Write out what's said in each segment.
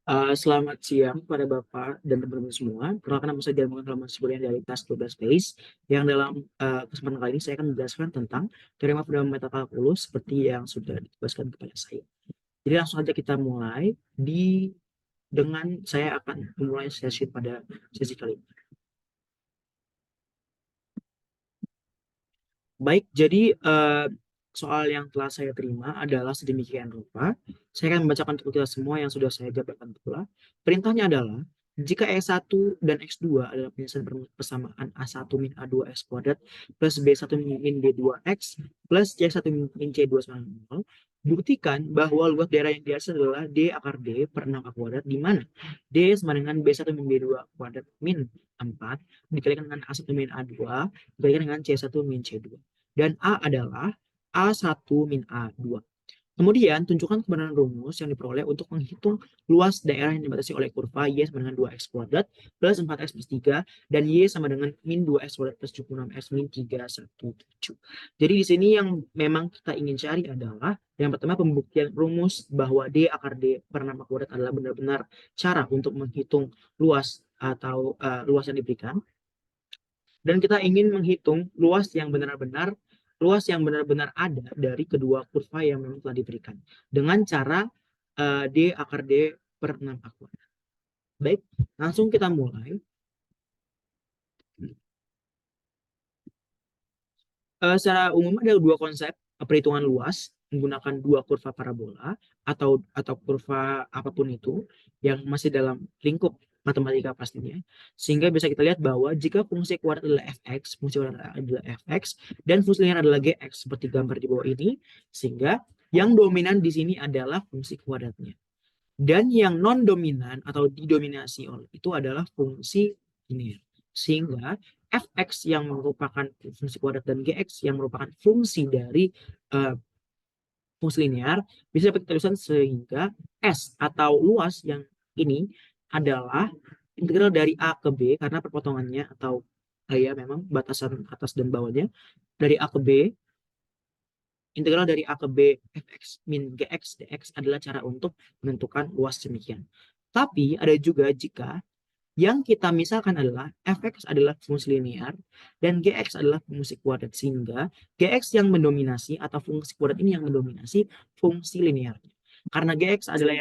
Selamat siang pada Bapak dan teman-teman semua. Perkenalkan nama saya Darmawan Rahmat Subrian dari kelas 12 Space, yang dalam kesempatan kali ini saya akan menjelaskan tentang teorema fundamental kalkulus seperti yang sudah ditugaskan kepada saya. Jadi langsung saja kita mulai dengan saya akan memulai sesi pada sesi kali ini. Baik, jadi soal yang telah saya terima adalah sedemikian rupa. Saya akan membacakan untuk kita semua yang sudah saya jabarkan pula. Perintahnya adalah, jika X1 dan X2 adalah penyelesaian persamaan A1 min A2 X kuadrat plus B1 min B2 X plus C1 min C2 sama dengan 0, buktikan bahwa luas daerah yang diatas adalah D akar D per 6 A kuadrat, di mana D sama dengan B1 min B2 kuadrat min 4 dikalikan dengan A1 min A2 diberikan dengan C1 min C2. Dan A adalah A1 min A2. Kemudian, tunjukkan kebenaran rumus yang diperoleh untuk menghitung luas daerah yang dibatasi oleh kurva Y sama dengan 2X kuadrat plus 4X plus 3 dan Y sama dengan min 2X kuadrat plus 76X min 317. Jadi di sini yang memang kita ingin cari adalah yang pertama pembuktian rumus bahwa D akar D per 6 kuadrat adalah benar-benar cara untuk menghitung luas atau luas yang diberikan. Dan kita ingin menghitung luas yang benar-benar ada dari kedua kurva yang memang telah diberikan dengan cara D akar D per 6 A kuadrat. Baik, langsung kita mulai. Secara umum ada dua konsep perhitungan luas menggunakan dua kurva parabola atau kurva apapun itu yang masih dalam lingkup matematika pastinya, sehingga bisa kita lihat bahwa jika fungsi kuadrat adalah fx, fungsi kuadrat adalah fx, dan fungsi linear adalah gx seperti gambar di bawah ini, sehingga yang dominan di sini adalah fungsi kuadratnya, dan yang non dominan atau didominasi oleh itu adalah fungsi linear, sehingga fx yang merupakan fungsi kuadrat dan gx yang merupakan fungsi dari uh, fungsi linear bisa dapat kita tuliskan sehingga S atau luas yang ini adalah integral dari A ke B karena perpotongannya atau ya memang batasan atas dan bawahnya dari A ke B, integral dari A ke B fx min gx dx adalah cara untuk menentukan luas demikian. Tapi ada juga jika yang kita misalkan adalah fx adalah fungsi linear dan gx adalah fungsi kuadrat, sehingga gx yang mendominasi atau fungsi kuadrat ini yang mendominasi fungsi linearnya. Karena gx adalah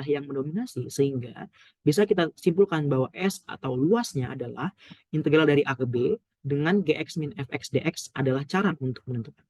yang mendominasi, sehingga bisa kita simpulkan bahwa S atau luasnya adalah integral dari A ke B dengan gx min fx dx adalah cara untuk menentukan.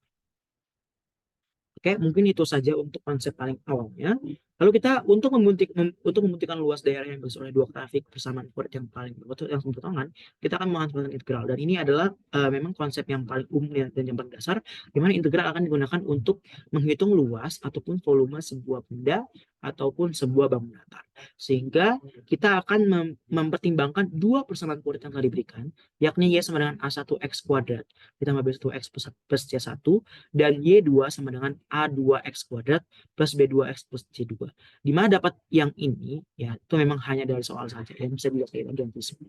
Oke, mungkin itu saja untuk konsep paling awalnya. Lalu kita untuk membuktikan luas daerah yang dimaksud oleh dua grafik persamaan kuadrat yang paling berpotongan, kita akan mengatur integral. Dan ini adalah memang konsep yang paling umum dan yang paling dasar, di mana integral akan digunakan untuk menghitung luas ataupun volume sebuah benda ataupun sebuah bangunan datar. Sehingga kita akan mempertimbangkan dua persamaan kuadrat yang telah diberikan, yakni Y sama dengan A1X kuadrat ditambah B1X plus C1 dan Y2 sama dengan A2X kuadrat plus B2X plus C2. Di mana dapat yang ini, ya itu memang hanya dari soal saja, yang bisa dilihat dari bagian tersebut.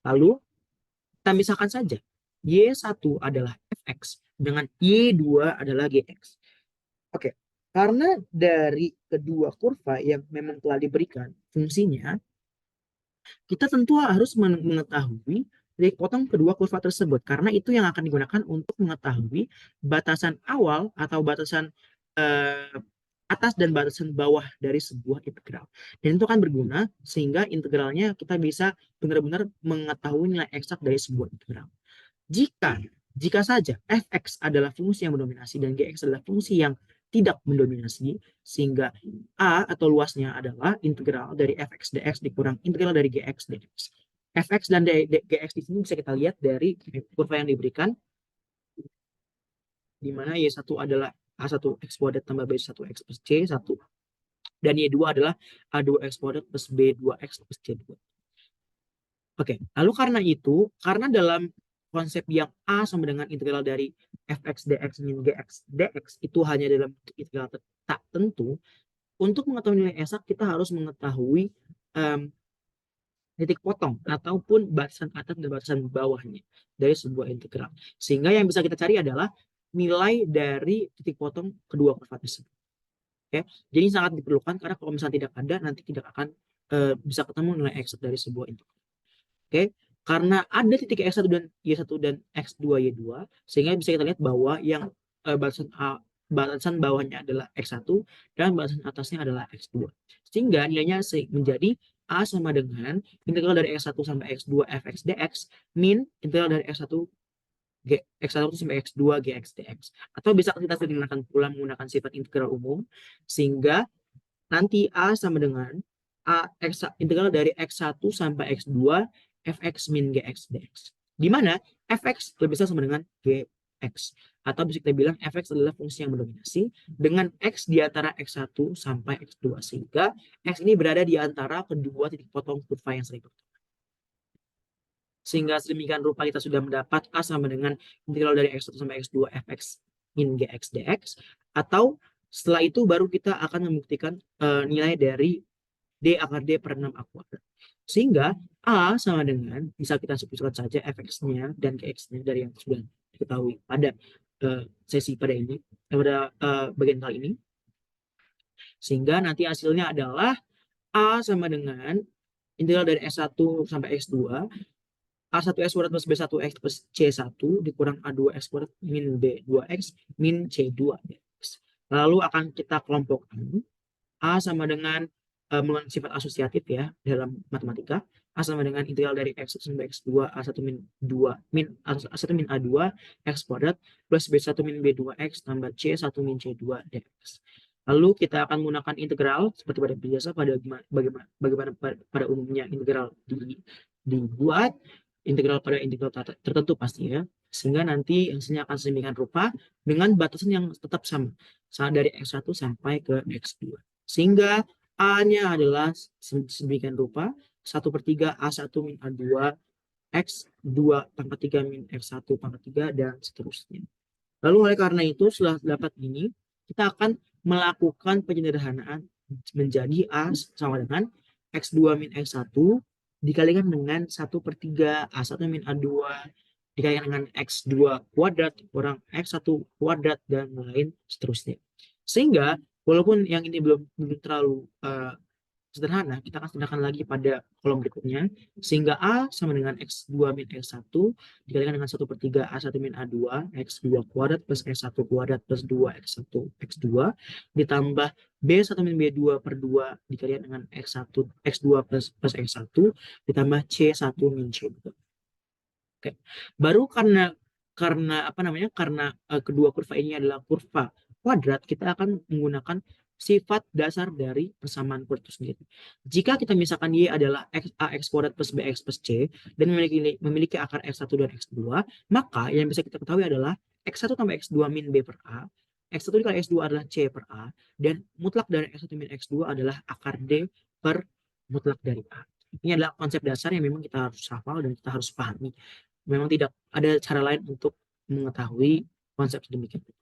Lalu, kita misalkan saja, Y1 adalah Fx, dengan Y2 adalah Gx. Oke, karena dari kedua kurva yang memang telah diberikan fungsinya, kita tentu harus mengetahui titik potong kedua kurva tersebut, karena itu yang akan digunakan untuk mengetahui batasan awal atau batasan eh, atas dan batasan bawah dari sebuah integral. Dan itu akan berguna sehingga integralnya kita bisa benar-benar mengetahui nilai eksak dari sebuah integral. Jika saja fx adalah fungsi yang mendominasi dan gx adalah fungsi yang tidak mendominasi, sehingga A atau luasnya adalah integral dari fx dx dikurang integral dari gx dx. Fx dan gx di sini bisa kita lihat dari kurva yang diberikan, di mana Y1 adalah A1X kuadrat tambah B1X plus C1, dan Y2 adalah A2X kuadrat plus B2X plus C2. Oke, lalu karena dalam konsep yang A sama dengan integral dari fx dx min gx dx itu hanya dalam integral tak tentu, untuk mengetahui nilai eksak kita harus mengetahui titik potong ataupun batasan atas dan batasan bawahnya dari sebuah integral. Sehingga yang bisa kita cari adalah nilai dari titik potong kedua kurva tersebut. Oke, jadi sangat diperlukan karena kalau misalnya tidak ada nanti tidak akan bisa ketemu nilai x dari sebuah integral. Oke, karena ada titik x1 dan y1 dan x2 y2 sehingga bisa kita lihat bahwa yang batasan bawahnya adalah x1 dan batasan atasnya adalah x2. Sehingga nilainya menjadi a sama dengan integral dari x1 sampai x2 fx dx min integral dari x1 x1 sampai x2 gx dx. Atau bisa kita gunakan pula menggunakan sifat integral umum sehingga nanti a sama dengan integral dari x1 sampai x2 fx min gx dx. Di mana fx lebih besar sama dengan gx. Atau bisa kita bilang fx adalah fungsi yang mendominasi dengan x di antara x1 sampai x2. Sehingga x ini berada di antara kedua titik potong kurva yang sering bertemu. Sehingga sedemikian rupa kita sudah mendapat a sama dengan integral dari x1 sampai x2 fx min gx dx. Atau setelah itu baru kita akan membuktikan nilai dari d akar d per 6a kuadrat. Sehingga a sama dengan, bisa kita sebutkan saja fx-nya dan gx-nya dari yang sudah diketahui pada sesi pada ini, pada bagian kali ini. Sehingga nanti hasilnya adalah a sama dengan integral dari S1 sampai X2, A1X kuadrat plus B1X plus C1 dikurang A2X kuadrat min B2X min C2X. Lalu akan kita kelompokkan A sama dengan menggunakan sifat asosiatif ya dalam matematika. A sama dengan integral dari X1 sampai X2 A1 min 2 min A1 min A2 X kuadrat plus B1 min B2X tambah C1 min C2 dx. Lalu kita akan menggunakan integral seperti pada biasa bagaimana pada umumnya integral dibuat integral pada integral tertentu pastinya, sehingga nanti hasilnya akan sedemikian rupa dengan batasan yang tetap sama dari x1 sampai ke x2, sehingga a-nya adalah sedemikian rupa 1/3 a1 min a2 x2 pangkat 3 min x1 pangkat 3 dan seterusnya. Lalu oleh karena itu setelah dapat ini kita akan melakukan penyederhanaan menjadi a sama dengan x2 min x1 dikalikan dengan 1/3 A1 min A2 dikalikan dengan X2 kuadrat kurang X1 kuadrat dan lain seterusnya. Sehingga walaupun yang ini belum terlalu sederhana, kita akan sederhanakan lagi pada kolom berikutnya. Sehingga A sama dengan X2 min X1 dikalikan dengan 1/3 A1 min A2 X2 kuadrat plus X1 kuadrat plus 2 X1 X2 ditambah B1 min B2 per 2 dikalikan dengan X1 X2 plus X1 ditambah C1 min C2. Oke. Baru karena kedua kurva ini adalah kurva kuadrat, kita akan menggunakan sifat dasar dari persamaan kuadrat itu sendiri. Jika kita misalkan Y adalah ax kuadrat plus bx plus c dan memiliki akar x1 dan x2, maka yang bisa kita ketahui adalah x1 tambah x2 min b per a, x1 dikali x2 adalah c per a, dan mutlak dari x1 min x2 adalah akar d per mutlak dari a. Ini adalah konsep dasar yang memang kita harus hafal dan kita harus pahami. Memang tidak ada cara lain untuk mengetahui konsep sedemikian itu.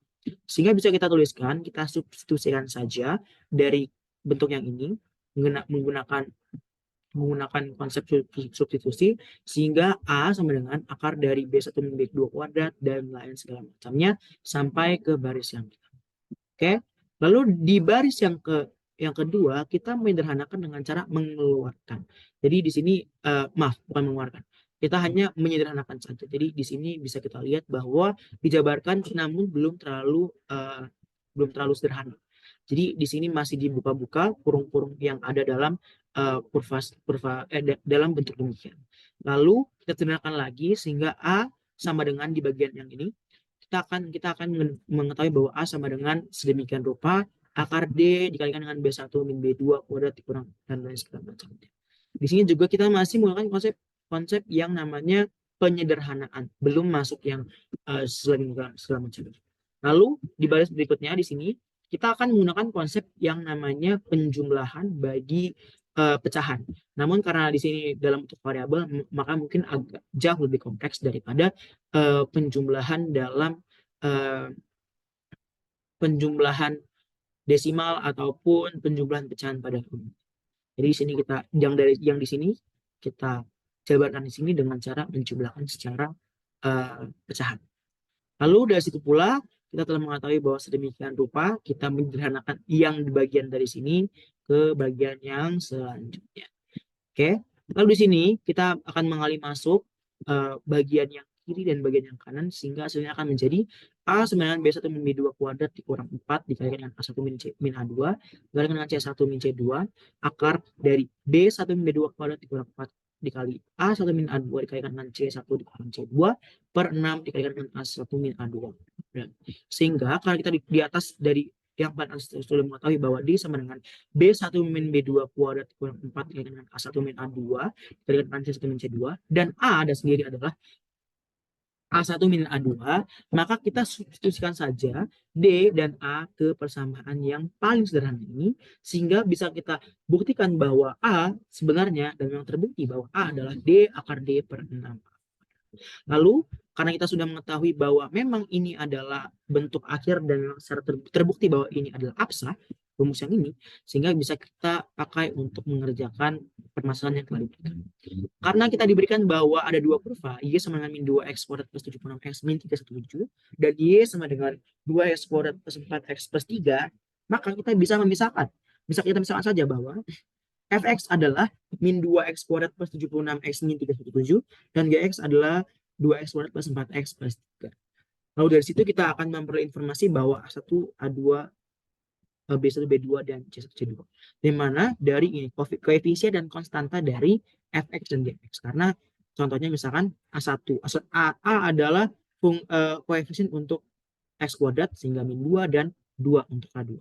Sehingga bisa kita tuliskan, kita substitusikan saja dari bentuk yang ini menggunakan konsep substitusi, sehingga A sama dengan akar dari B1 min B2 kuadrat dan lain segala macamnya sampai ke baris yang pertama. Oke, lalu di baris yang kedua kita menyederhanakan dengan cara mengeluarkan. Jadi di sini bukan mengeluarkan. Kita hanya menyederhanakan saja. Jadi di sini bisa kita lihat bahwa dijabarkan namun belum terlalu sederhana. Jadi di sini masih dibuka-buka kurung-kurung yang ada dalam dalam bentuk demikian. Lalu kita sederhanakan lagi sehingga A sama dengan di bagian yang ini. Kita akan mengetahui bahwa A sama dengan sedemikian rupa akar D dikalikan dengan B1 min B2 kuadrat dikurang dan lain segala macamnya. Di sini juga kita masih menggunakan konsep yang namanya penyederhanaan, belum masuk yang segala macam. Lalu di baris berikutnya di sini kita akan menggunakan konsep yang namanya penjumlahan bagi pecahan. Namun karena di sini dalam bentuk variabel, maka mungkin agak jauh lebih kompleks daripada penjumlahan dalam penjumlahan desimal ataupun penjumlahan pecahan pada umumnya. Jadi di sini kita yang di sini kita jabarkan di sini dengan cara menjumlahkan secara pecahan. Lalu dari situ pula kita telah mengetahui bahwa sedemikian rupa kita menyederhanakan yang di bagian dari sini ke bagian yang selanjutnya. Oke, lalu di sini kita akan mengalih masuk bagian yang kiri dan bagian yang kanan sehingga hasilnya akan menjadi A sama dengan B1 min B2 kuadrat dikurang 4 dikalikan dengan A1 min, min A2 dikalikan dengan C1 min C2 akar dari B1 min B2 kuadrat dikurang 4 dikali A1 min A2 dikalikan dengan C1 dikurang C2 per 6 dikalikan dengan A1 min A2. Ya. Sehingga karena kita di atas dari yang pada sudah mengetahui bahwa D sama dengan B1 min B2 kuadrat kurang 4 dikalikan dengan A1 min A2 dikalikan dengan C1 min C2 dan A ada sendiri adalah A1 min A2, maka kita substitusikan saja D dan A ke persamaan yang paling sederhana ini sehingga bisa kita buktikan bahwa A sebenarnya dan memang terbukti bahwa A adalah D akar D per 6. Lalu karena kita sudah mengetahui bahwa memang ini adalah bentuk akhir dan secara terbukti bahwa ini adalah absah, rumus yang ini, sehingga bisa kita pakai untuk mengerjakan permasalahan yang telah diberikan. Karena kita diberikan bahwa ada dua kurva, Y sama dengan min 2x kuadrat plus 76x min 317, dan Y sama dengan 2x kuadrat plus 4x plus 3, maka kita bisa memisahkan. Bisa kita misalkan saja bahwa Fx adalah min 2x kuadrat plus 76x min 317, dan Gx adalah 2x kuadrat plus 4x plus 3. Lalu dari situ kita akan memperoleh informasi bahwa A1, A2, B1, B2, dan C1, C2. Di mana dari ini koefisien dan konstanta dari Fx dan Gx. Karena contohnya misalkan A1, A adalah koefisien untuk X kuadrat sehingga min 2 dan 2 untuk A2.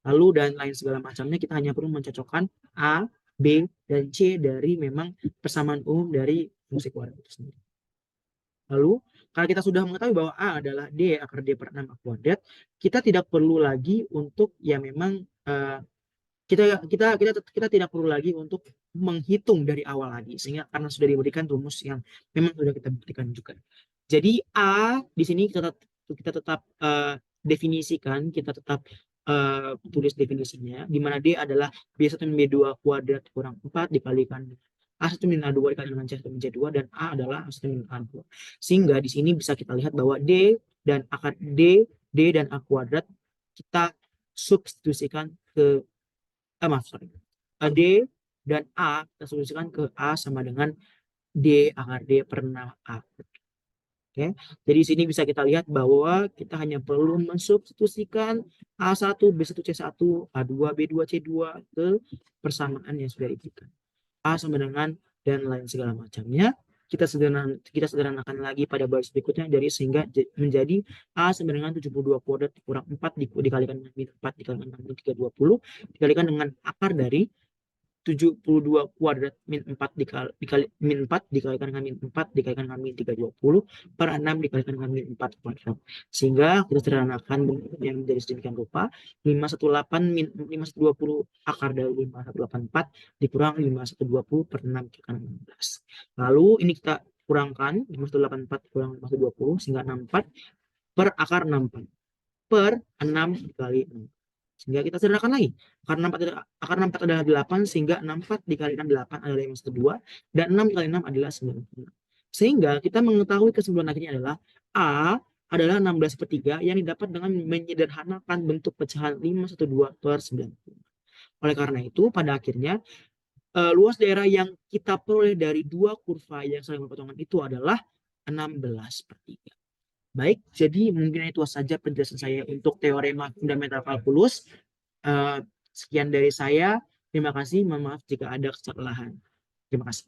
Lalu dan lain segala macamnya kita hanya perlu mencocokkan A, B, dan C dari memang persamaan umum dari fungsi kuadrat itu sendiri. Lalu, kalau kita sudah mengetahui bahwa A adalah D akar D per 6 A kuadrat, kita tidak perlu lagi untuk ya memang kita tidak perlu lagi untuk menghitung dari awal lagi sehingga karena sudah diberikan rumus yang memang sudah kita buktikan juga. Jadi A di sini kita tetap definisikan, kita tetap tulis definisinya di mana D adalah B1 min B2 kuadrat kurang 4 dikalikan A1 min A2 dikalikan dengan C1 min C2 dan A adalah A1 min A2. Sehingga di sini bisa kita lihat bahwa D dan akar D dan A kuadrat kita substitusikan ke D dan A kita substitusikan ke A sama dengan D akar D per 6A. Oke, jadi di sini bisa kita lihat bahwa kita hanya perlu mensubstitusikan A1, B1, C1, A2, B2, C2 ke persamaan yang sudah diberikan. A sama dengan dan lain segala macamnya. Kita sederhanakan lagi pada baris berikutnya jadi sehingga menjadi A sama dengan 72 kuadrat kurang 4 dikalikan dengan min 4 dikalikan dengan min 320 dikalikan dengan akar dari 72 kuadrat min 4 dikali min 4 dikalikan dengan min 4 dikalikan dengan min 320 per 6 dikalikan dengan min 4 kuadrat. Sehingga kita sederhanakan yang menjadi sedemikian rupa 518 min 5120 akar dari 5184 dikurang 5120 per 6 dikalikan 16. Lalu ini kita kurangkan 5184 kurang 5120 sehingga 64 per akar 64 per 6 dikali 6. Sehingga kita sederhanakan lagi. Akar 64 adalah 8, sehingga 64 dikalikan 8 adalah 512, dan 6 dikali 6 adalah 96. Sehingga kita mengetahui kesimpulan akhirnya adalah A adalah 16/3 yang didapat dengan menyederhanakan bentuk pecahan 512 per 90. Oleh karena itu, pada akhirnya, luas daerah yang kita peroleh dari dua kurva yang saling berpotongan itu adalah 16/3. Baik, jadi mungkin itu saja penjelasan saya untuk teorema fundamental kalkulus. Sekian dari saya. Terima kasih. Mohon maaf jika ada kesalahan. Terima kasih.